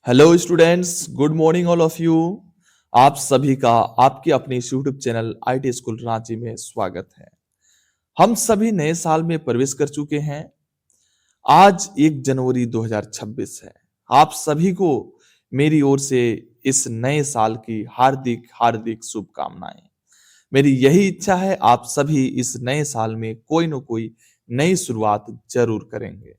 Hello students, good morning all of you. आप सभी का आपके अपने इस YouTube channel IT school Ranchi में स्वागत है। हम सभी नए साल में प्रवेश कर चुके हैं। आज 1 जनवरी 2026 है। आप सभी को मेरी ओर से इस नए साल की हार्दिक हार्दिक शुभकामनाएं। मेरी यही इच्छा है आप सभी इस नए साल में कोई न कोई नई शुरुआत जरूर करेंगे।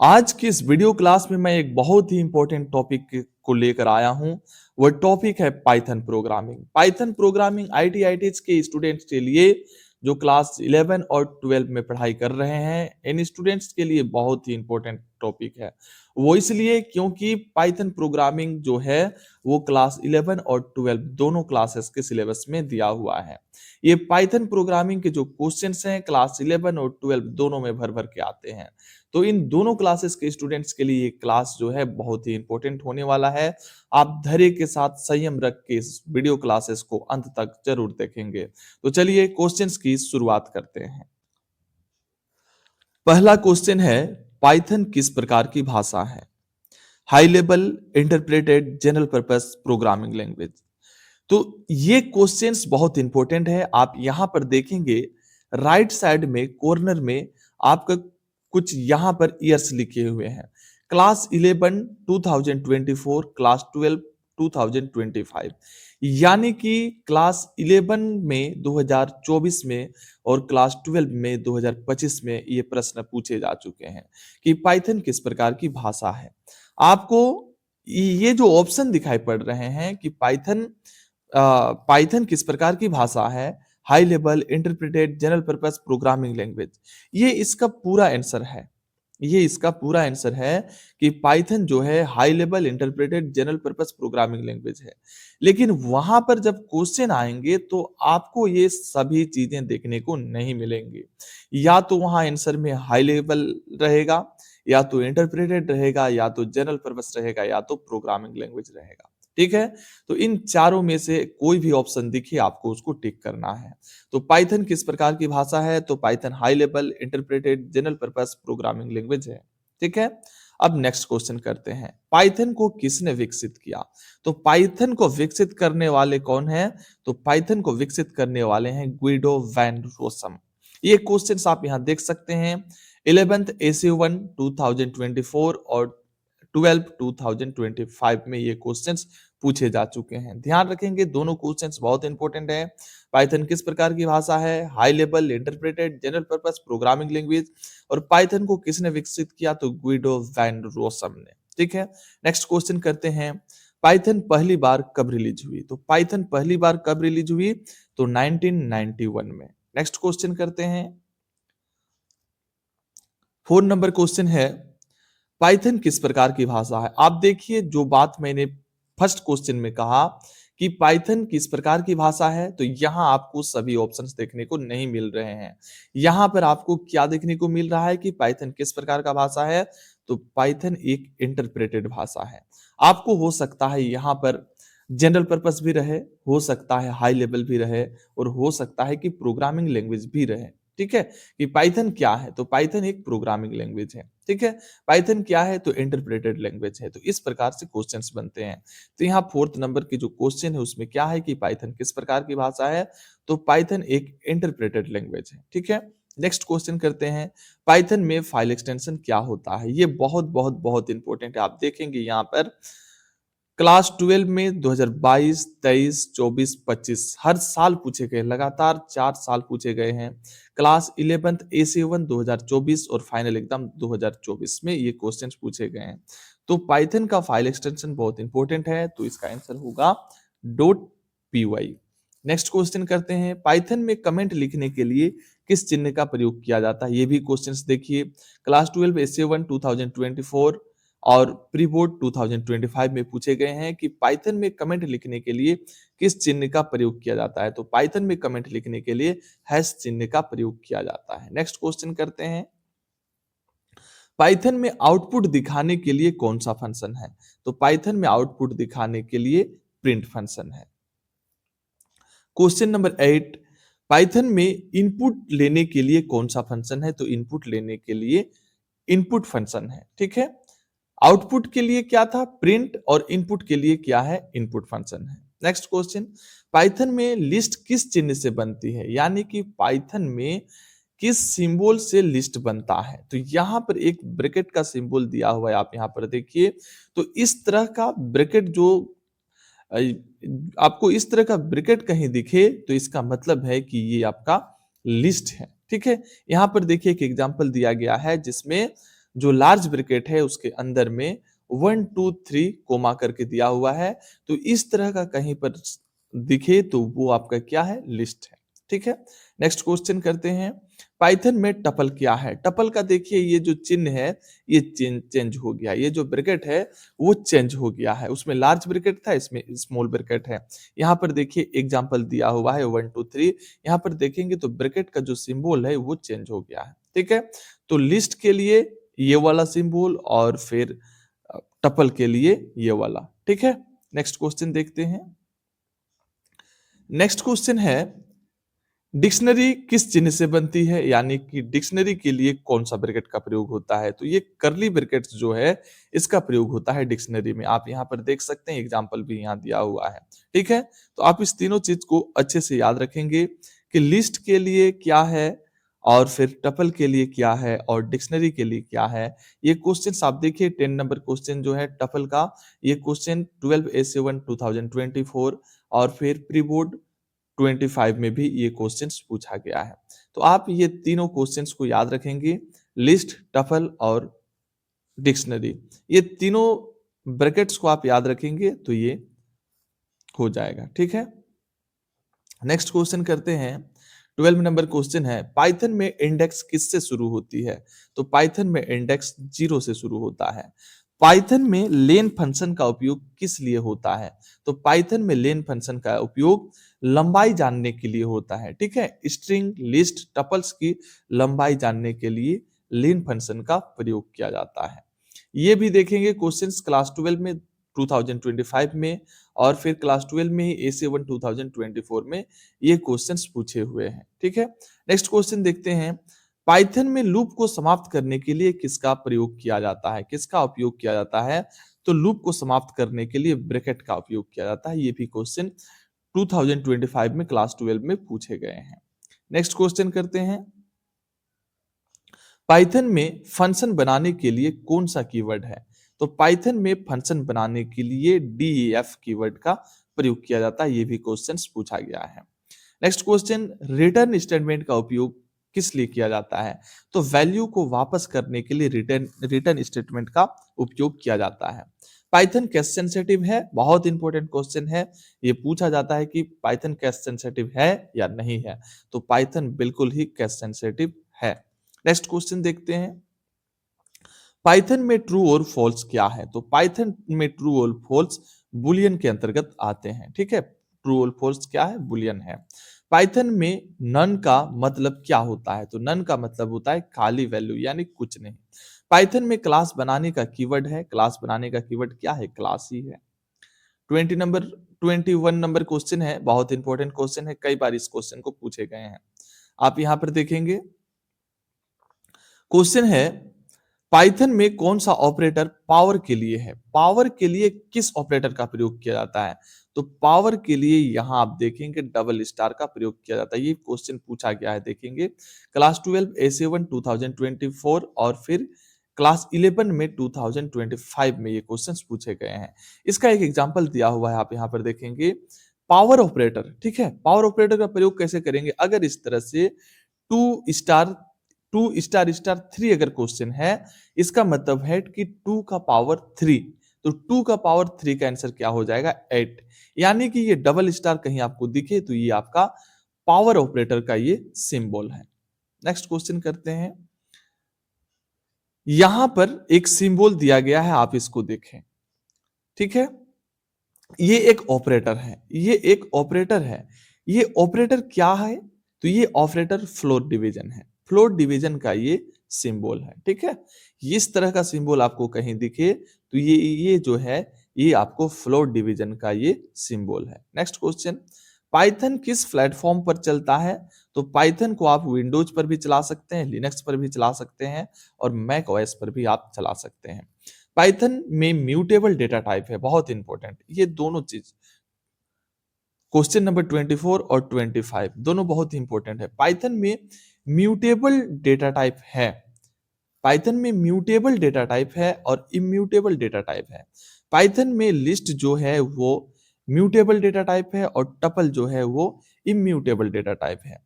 आज की इस वीडियो क्लास में मैं एक बहुत ही इंपॉर्टेंट टॉपिक को लेकर आया हूं। वह टॉपिक है पाइथन प्रोग्रामिंग। पाइथन प्रोग्रामिंग आईटीआईटीज के स्टूडेंट्स के लिए जो क्लास 11 और 12 में पढ़ाई कर रहे हैं, इन स्टूडेंट्स के लिए बहुत ही इंपॉर्टेंट टॉपिक है। वो इसलिए क्योंकि पाइथन प्रोग्रामिंग जो है वो क्लास 11 और 12 दोनों क्लासेस के सिलेबस में दिया हुआ है। ये पाइथन प्रोग्रामिंग के जो क्वेश्चंस हैं क्लास 11 और 12 दोनों में भर भर के आते हैं। तो इन दोनों क्लासेस के स्टूडेंट्स के लिए ये क्लास जो है बहुत ही इंपॉर्टेंट होने वाला है। आप धैर्य के साथ संयम रख के इस वीडियो क्लासेस को अंत तक जरूर देखेंगे। तो चलिए क्वेश्चंस की शुरुआत करते हैं। पहला क्वेश्चन है, पाइथन किस प्रकार की भाषा है? High level interpreted general purpose programming language. तो ये क्वेश्चंस बहुत इंपॉर्टेंट है। आप यहां पर देखेंगे राइट साइड में कॉर्नर में आपका कुछ यहां पर ईयर्स लिखे हुए हैं। क्लास 11 2024, क्लास 12 2025, यानी कि क्लास 11 में 2024 में और क्लास 12 में 2025 में ये प्रश्न पूछे जा चुके हैं कि पाइथन किस प्रकार की भाषा है। आपको ये जो ऑप्शन दिखाई पड़ रहे हैं कि पाइथन किस प्रकार की भाषा है, high level interpreted general purpose programming language, ये इसका पूरा आंसर है। ये इसका पूरा आंसर है कि पाइथन जो है high level interpreted general purpose programming language है। लेकिन वहां पर जब क्वेश्चन आएंगे तो आपको ये सभी चीजें देखने को नहीं मिलेंगी। या तो वहां आंसर में हाई लेवल रहेगा, या तो इंटरप्रेटेड रहेगा, या तो जनरल पर्पस रहेगा, या तो प्रोग्रामिंग लैंग्वेज रहेगा। ठीक है, तो इन चारों में से कोई भी ऑप्शन दिखे आपको उसको टिक करना है। तो पाइथन किस प्रकार की भाषा है? तो Python high level interpreted general purpose programming language है। ठीक है, अब नेक्स्ट क्वेश्चन करते हैं, पाइथन को किसने विकसित किया? तो पाइथन को विकसित करने वाले कौन है? तो पाइथन को विकसित करने वाले हैं गुइडो वैन रोसम। ये क्वेश्चंस आप यहां देख सकते हैं। 11th AC1 2024 और 12 2025 में ये क्वेश्चंस पूछे जा चुके हैं। ध्यान रखेंगे दोनों क्वेश्चंस बहुत इंपॉर्टेंट है। पाइथन किस प्रकार की भाषा है? High level interpreted general purpose programming language. और पाइथन को किसने विकसित किया? तो गुइडो वैन रोसम ने। ठीक है, नेक्स्ट क्वेश्चन करते हैं, पाइथन पहली बार कब रिलीज हुई? तो पाइथन पहली बार कब रिलीज हुई? तो 1991 में। नेक्स्ट क्वेश्चन करते हैं, 4 नंबर क्वेश्चन है, पाइथन किस प्रकार की भाषा है? आप देखिए जो बात मैंने फर्स्ट क्वेश्चन में कहा कि पाइथन किस प्रकार की भाषा है, तो यहां आपको सभी ऑप्शंस देखने को नहीं मिल रहे हैं। यहां पर आपको क्या देखने को मिल रहा है कि पाइथन किस प्रकार का भाषा है? तो पाइथन एक इंटरप्रेटेड भाषा है। आपको हो सकता है यहां पर जनरल पर्पस भी रहे, हो सकता है हाई लेवल भी रहे, और हो सकता है कि प्रोग्रामिंग लैंग्वेज भी रहे। ठीक है, कि पाइथन क्या है? तो पाइथन एक प्रोग्रामिंग लैंग्वेज है। ठीक है, पाइथन क्या है? तो इंटरप्रेटेड लैंग्वेज है। तो इस प्रकार से क्वेश्चंस बनते हैं। तो यहाँ 4th नंबर की जो क्वेश्चन है उसमें क्या है कि पाइथन किस प्रकार की भाषा है? तो पाइथन एक इंटरप्रेटेड लैंग्वेज है। ठीक है, नेक्स्ट क्वेश्चन करते हैं, पाइथन में फाइल एक्सटेंशन क्या होता है? ये बहुत बहुत बहुत इंपॉर्टेंट है। आप देखेंगे यहाँ पर क्लास 12 में 2022, 23, 24, 25 हर साल पूछे गए, लगातार 4 साल पूछे गए हैं। क्लास 11th AC1 2024 और फाइनल एग्जाम 2024 में ये क्वेश्चंस पूछे गए हैं। तो पाइथन का फाइल एक्सटेंशन बहुत इंपॉर्टेंट है, तो इसका आंसर होगा .py। नेक्स्ट क्वेश्चन करते हैं, पाइथन में कमेंट लिखने के लिए किस चिन्ह का प्रयोग किया जाता है? ये भी क्वेश्चंस देखिए, क्लास 12 AC1 2024 और प्री बोर्ड 2025 में पूछे गए हैं कि पाइथन में कमेंट लिखने के लिए किस चिन्ह का प्रयोग किया जाता है? तो पाइथन में कमेंट लिखने के लिए हैश चिन्ह का प्रयोग किया जाता है। नेक्स्ट क्वेश्चन करते हैं, पाइथन में आउटपुट दिखाने के लिए कौन सा फंक्शन है? तो पाइथन में आउटपुट दिखाने के लिए प्रिंट फंक्शन है। क्वेश्चन नंबर 8, पाइथन में इनपुट लेने के लिए कौन सा फंक्शन है? तो इनपुट लेने के लिए इनपुट फंक्शन है। ठीक है, आउटपुट के लिए क्या था? प्रिंट, और इनपुट के लिए क्या है? इनपुट फंक्शन है। नेक्स्ट क्वेश्चन, पाइथन में लिस्ट किस चिन्ह से बनती है? यानी कि पाइथन में किस सिंबल से लिस्ट बनता है? तो यहाँ पर एक ब्रैकेट का सिंबल दिया हुआ है, आप यहाँ पर देखिए। तो इस तरह का ब्रैकेट जो अ, आपको इस तरह का ब्रैकेट कहीं दिखे तो इसका मतलब है कि ये आपका लिस्ट है, ठीक है। यहाँ पर देखिए एक एग्जांपल दिया गया है जिसमें जो लार्ज ब्रैकेट है उसके अंदर में 1 2 3 कोमा करके दिया हुआ है। तो इस तरह का कहीं पर दिखे तो वो आपका क्या है? लिस्ट है, ठीक है। नेक्स्ट क्वेश्चन करते हैं, पाइथन में टपल क्या है? टपल का देखिए ये जो चिन्ह है ये चेंज हो गया, ये जो ब्रैकेट है वो चेंज हो गया है। उसमें लार्ज ब्रैकेट था, इसमें स्मॉल ब्रैकेट है। यहाँ पर देखिए एग्जांपल दिया हुआ है 1 2 3। यहाँ पर देखेंगे तो ब्रैकेट का जो सिंबल है वो चेंज हो गया है, ठीक है। तो लिस्ट के लिए ये वाला सिंबल और फिर टपल के लिए ये वाला, ठीक है। नेक्स्ट क्वेश्चन देखते हैं। नेक्स्ट क्वेश्चन है, डिक्शनरी किस चिन्ह से बनती है? यानी कि डिक्शनरी के लिए कौन सा ब्रैकेट का प्रयोग होता है? तो ये कर्ली ब्रैकेट्स जो है इसका प्रयोग होता है डिक्शनरी में। आप यहाँ पर देख सकते हैं, एग्जांपल भी यहाँ दिया हुआ है, ठीक है। तो आप इस तीनों चीज को अच्छे से याद रखेंगे कि लिस्ट के लिए क्या है और फिर टपल के लिए क्या है और डिक्शनरी के लिए क्या है। ये क्वेश्चन आप देखिए 10 नंबर क्वेश्चन जो है टपल का, ये क्वेश्चन 12 A7 2024 और फिर प्री बोर्ड 25 में भी ये क्वेश्चंस पूछा गया है। तो आप ये तीनों क्वेश्चंस को याद रखेंगे, लिस्ट, टपल और डिक्शनरी। ये तीनों ब्रैकेट्स को आप याद रखेंगे तो ये हो जाएगा, ठीक है। नेक्स्ट क्वेश्चन करते हैं। 12 नंबर क्वेश्चन है, पाइथन में इंडेक्स किससे शुरू होती है? तो पाइथन में इंडेक्स 0 से शुरू होता है। पाइथन में लेन फंक्शन का उपयोग किस लिए होता है? तो पाइथन में लेन फंक्शन का उपयोग लंबाई जानने के लिए होता है, ठीक है। स्ट्रिंग, लिस्ट, टपल्स की लंबाई जानने के लिए लेन फंक्शन का प्रयोग किया जाता है। ये भी देखेंगे क्वेश्चंस क्लास 12 में 2025 में और फिर क्लास 12 में ही A7 2024 में ये क्वेश्चंस पूछे हुए हैं, ठीक है। नेक्स्ट क्वेश्चन देखते हैं, पाइथन में लूप को समाप्त करने के लिए किसका प्रयोग किया जाता है? किसका उपयोग किया जाता है? तो लूप को समाप्त करने के लिए ब्रैकेट का उपयोग किया जाता है। ये भी क्वेश्चन 2025 में क्लास 12 में पूछे गए हैं। नेक्स्ट क्वेश्चन करते हैं, पाइथन में फंक्शन बनाने के लिए कौन सा कीवर्ड है? तो पाइथन में फंक्शन बनाने के लिए डीईएफ कीवर्ड का प्रयोग किया जाता है। ये भी क्वेश्चंस पूछा गया है। नेक्स्ट क्वेश्चन, रिटर्न स्टेटमेंट का उपयोग किस लिए किया जाता है? तो वैल्यू को वापस करने के लिए रिटर्न स्टेटमेंट का उपयोग किया जाता है। पाइथन कैश सेंसिटिव है? बहुत इंपॉर्टेंट क्वेश्चन है। ये पूछा जाता है कि पाइथन कैश सेंसिटिव है या नहीं है। तो पाइथन बिल्कुल ही कैश सेंसिटिव है। नेक्स्ट क्वेश्चन देखते हैं, पाइथन में ट्रू और फॉल्स क्या है? तो पाइथन में ट्रू और फॉल्स बुलियन के अंतर्गत आते हैं, ठीक है। ट्रू और फॉल्स क्या है? बुलियन है। पाइथन में नन का मतलब क्या होता है? तो नन का मतलब होता है खाली वैल्यू, यानी कुछ नहीं। पाइथन में क्लास बनाने का कीवर्ड है, क्लास बनाने का कीवर्ड क्या है? क्लास ही है। 21 नंबर क्वेश्चन है, बहुत इंपॉर्टेंट क्वेश्चन है, कई बार इस क्वेश्चन को पूछे गए हैं। आप यहां पर देखेंगे, क्वेश्चन है, पाइथन में कौन सा ऑपरेटर पावर के लिए है? पावर के लिए किस ऑपरेटर का प्रयोग किया जाता है? तो पावर के लिए यहां आप देखेंगे डबल स्टार का प्रयोग किया जाता है। ये क्वेश्चन पूछा गया है, देखेंगे क्लास 12 A7 2024 और फिर क्लास 11 में 2025 में ये क्वेश्चंस पूछे गए हैं। इसका एक एग्जांपल दिया हुआ है, आप यहां पर देखेंगे पावर ऑपरेटर, ठीक है। पावर ऑपरेटर का प्रयोग कैसे करेंगे? अगर इस तरह से two star two star star three अगर क्वेश्चन है, इसका मतलब है कि 2 का पावर 3, तो 2 का पावर 3 का आंसर क्या हो जाएगा? 8। यानी कि ये डबल स्टार कहीं आपको दिखे तो ये आपका पावर ऑपरेटर का ये सिंबल है। नेक्स्ट क्वेश्चन करते हैं, यहां पर एक सिंबल दिया गया है, आप इसको देखें, ठीक है। ये एक ऑपरेटर है, ये एक ऑपरेटर है। ये ऑपरेटर क्या है? तो ये ऑपरेटर फ्लोर डिवीजन है। फ्लोर डिवीजन का ये सिंबल है, ठीक है। इस तरह का सिंबल आपको कहीं दिखे तो ये जो है ये आपको फ्लोर डिवीजन का ये सिंबल है। नेक्स्ट क्वेश्चन, पाइथन किस प्लेटफॉर्म पर चलता है? तो पाइथन को आप विंडोज पर भी चला सकते हैं, लिनक्स पर भी चला सकते हैं और मैक ओएस पर भी आप चला सकते हैं। पाइथन में म्यूटेबल डेटा टाइप है, बहुत इंपॉर्टेंट। ये दोनों चीज क्वेश्चन नंबर 24 और 25 दोनों बहुत इंपॉर्टेंट है। पाइथन में म्यूटेबल डेटा टाइप है, पाइथन में म्यूटेबल डेटा टाइप है और इम्यूटेबल डेटा टाइप है। पाइथन में लिस्ट जो है वो म्यूटेबल डेटा टाइप है और टपल जो है वो इम्यूटेबल डेटा टाइप है।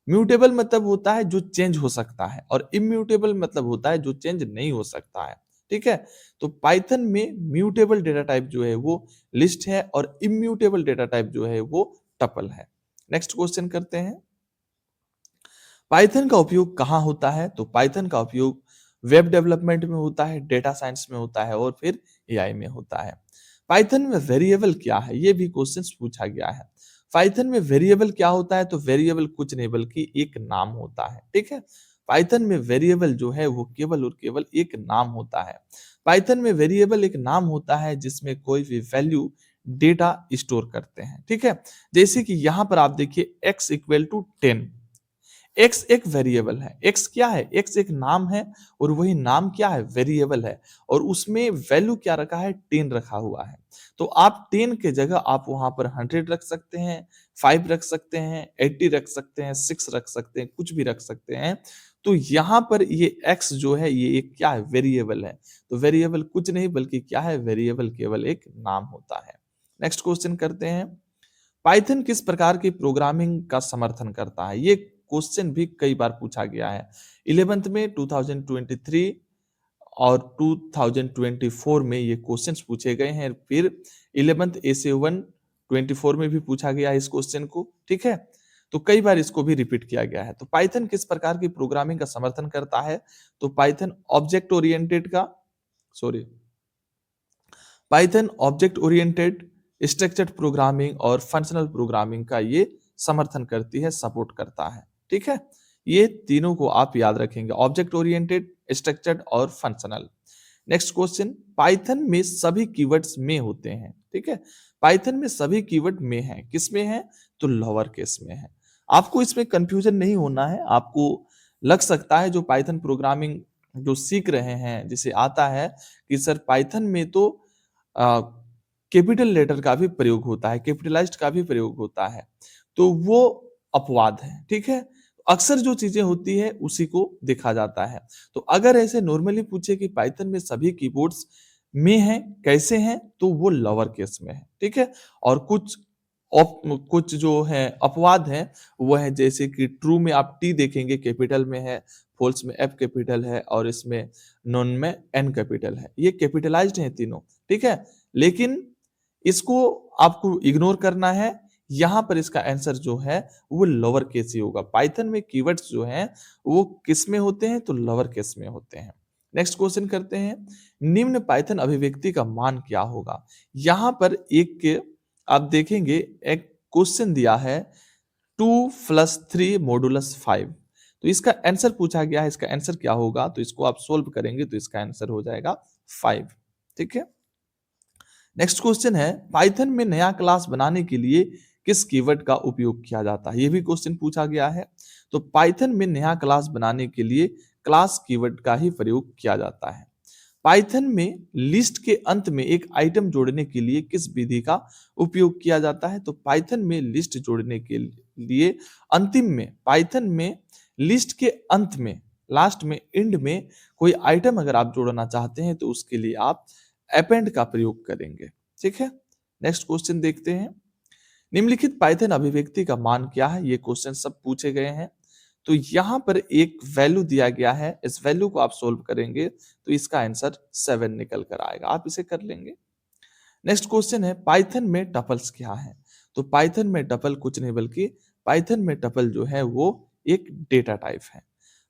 म्यूटेबल मतलब होता है जो चेंज हो सकता है और इम्यूटेबल मतलब होता है जो चेंज नहीं हो सकता है। ठीक है, तो पाइथन में म्यूटेबल डेटा टाइप जो है वो लिस्ट है और इम्यूटेबल डेटा टाइप जो है वो टपल है। नेक्स्ट क्वेश्चन करते हैं, पाइथन का उपयोग कहाँ होता है? तो पाइथन का उपयोग वेब डेवलपमेंट में होता है, डेटा साइंस में होता है और फिर एआई में होता है। पाइथन में वेरिएबल क्या है? ये भी क्वेश्चन पूछा गया है। पाइथन में वेरिएबल क्या होता है? तो वेरिएबल कुछ नहीं बल्कि एक नाम होता है। ठीक है, पाइथन में वेरिएबल जो है वो केवल और केवल एक नाम होता है। पाइथन में वेरिएबल एक नाम होता है जिसमें कोई भी वैल्यू डेटा स्टोर करते हैं। ठीक है, जैसे कि यहाँ पर आप देखिए x इक्वल टू 10, एक्स एक वेरिएबल है। एक्स क्या है? एक्स एक नाम है और वही नाम क्या है? वेरिएबल है और उसमें वैल्यू क्या रखा है? 10 रखा हुआ है। तो आप 10 के जगह आप वहां पर 100 रख सकते हैं, 5 रख सकते हैं, 80 रख सकते हैं, 6 रख सकते हैं, कुछ भी रख सकते हैं। तो यहाँ पर ये x जो है ये एक क्या है? वेरिएबल है। तो वेरिएबल कुछ नहीं बल्कि क्या है? वेरिएबल केवल एक नाम होता है। नेक्स्ट क्वेश्चन करते हैं, पाइथन किस प्रकार की प्रोग्रामिंग का समर्थन करता है? ये क्वेश्चन भी कई बार पूछा गया है। 11th में 2023 और 2024 में ये क्वेश्चंस पूछे गए हैं। फिर 11th essay 1 24 में भी पूछा गया है इस क्वेश्चन को। ठीक है, तो कई बार इसको भी रिपीट किया गया है। तो पाइथन किस प्रकार की प्रोग्रामिंग का समर्थन करता है? तो पाइथन ऑब्जेक्ट ओरिएंटेड का, sorry, Python object oriented, structured programming और फंक्शनल प्रोग्रामिंग का ये समर्थन करती है, सपोर्ट करता है। ठीक है, ये तीनों को आप याद रखेंगे, ऑब्जेक्ट ओरिएंटेड, स्ट्रक्चर्ड और फंक्शनल। नेक्स्ट क्वेश्चन, पाइथन में सभी कीवर्ड्स में होते हैं। ठीक है, पाइथन में सभी कीवर्ड में है, किस में है? तो लोअर केस में है। आपको इसमें कंफ्यूजन नहीं होना है। आपको लग सकता है जो पाइथन प्रोग्रामिंग जो सीख रहे हैं जिसे आता है कि सर पाइथन में तो कैपिटल लेटर का भी प्रयोग होता है, कैपिटलाइज्ड का भी प्रयोग होता है, तो वो अपवाद है। ठीक है, अक्सर जो चीजें होती है उसी को देखा जाता है। तो अगर ऐसे नॉर्मली पूछे कि पाइथन में सभी कीबोर्ड्स में है, कैसे हैं, तो वो लोअर केस में है। ठीक है, और कुछ जो है अपवाद है वो है जैसे कि ट्रू में आप टी देखेंगे कैपिटल में है, फॉल्स में एफ कैपिटल है और इसमें नॉन में एन कैपिटल है। ये कैपिटलाइज्ड है तीनों। ठीक है, लेकिन इसको आपको इग्नोर करना है। यहां पर इसका आंसर जो है वो लोअर केस ही होगा। पाइथन में कीवर्ड्स जो हैं वो किस में होते हैं? तो लोअर केस में होते हैं। नेक्स्ट क्वेश्चन करते हैं, निम्न पाइथन अभिव्यक्ति का मान क्या होगा? यहां पर एक आप देखेंगे एक क्वेश्चन दिया है 2+3 मॉडुलस 5, तो इसका आंसर पूछा गया है। इसका आंसर क्या होगा? तो इसको आप सोल्व करेंगे तो इसका आंसर हो जाएगा 5। ठीक है, नेक्स्ट क्वेश्चन है, पाइथन में नया क्लास बनाने के लिए किस कीवर्ड का उपयोग किया जाता है? ये भी क्वेश्चन पूछा गया है। तो पाइथन में नया क्लास बनाने के लिए क्लास कीवर्ड का ही प्रयोग किया जाता है। पाइथन में लिस्ट के अंत में एक आइटम जोड़ने के लिए किस विधि का उपयोग किया जाता है? तो पाइथन में लिस्ट जोड़ने के लिए अंतिम में, पाइथन में लिस्ट के अंत में, लास्ट में, एंड में कोई आइटम अगर आप जोड़ना चाहते हैं तो उसके लिए आप अपेंड का प्रयोग करेंगे। ठीक है, नेक्स्ट क्वेश्चन देखते हैं, निम्नलिखित पाइथन अभिव्यक्ति का मान क्या है? ये क्वेश्चन सब पूछे गए हैं। तो यहां पर एक वैल्यू दिया गया है, इस वैल्यू को आप सोल्व करेंगे तो इसका आंसर 7 निकल कर आएगा। आप इसे कर लेंगे। नेक्स्ट क्वेश्चन है, पाइथन में टपल्स क्या है? तो पाइथन में टपल कुछ नहीं बल्कि पाइथन में टपल जो है वो एक डेटा टाइप है।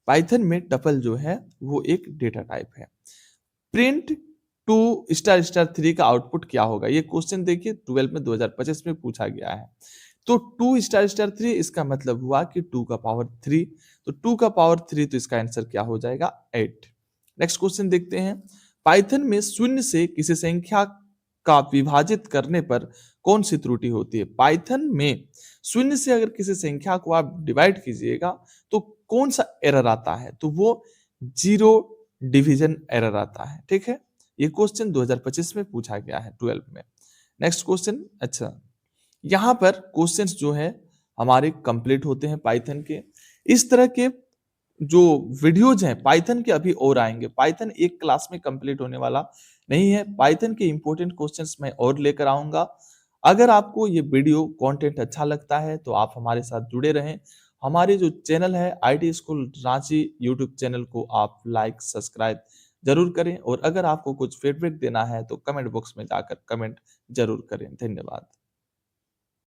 पाइथन में टपल जो है वो एक डेटा टाइप है। प्रिंट 2**3 का आउटपुट क्या होगा? ये क्वेश्चन देखिए 12 में 2025 में पूछा गया है। तो 2**3 इसका मतलब हुआ कि 2 का पावर 3, तो 2 का पावर 3 तो इसका आंसर क्या हो जाएगा? 8। नेक्स्ट क्वेश्चन देखते हैं, पाइथन में शून्य से किसी संख्या का विभाजित करने पर कौन सी त्रुटि होती है? पाइथन में शून्य से अगर किसी संख्या को आप डिवाइड कीजिएगा तो कौन सा एरर आता है? तो वो जीरो डिवीजन एरर आता है। ठीक है, ये क्वेश्चन 2025 में पूछा गया है 12 में। नेक्स्ट क्वेश्चन, अच्छा, यहाँ पर क्वेश्चंस जो है हमारे कंप्लीट होते हैं पाइथन के। इस तरह के जो वीडियोज हैं पाइथन के अभी और आएंगे। पाइथन एक क्लास में कंप्लीट होने वाला नहीं है। पाइथन के इंपॉर्टेंट क्वेश्चंस मैं और लेकर आऊंगा। अगर आपको ये वीडियो कंटेंट अच्छा लगता है तो आप हमारे साथ जुड़े रहें। हमारे जो चैनल है IT school Ranchi YouTube channel को आप लाइक सब्सक्राइब जरूर करें और अगर आपको कुछ फीडबैक देना है तो कमेंट बॉक्स में जाकर कमेंट जरूर करें। धन्यवाद।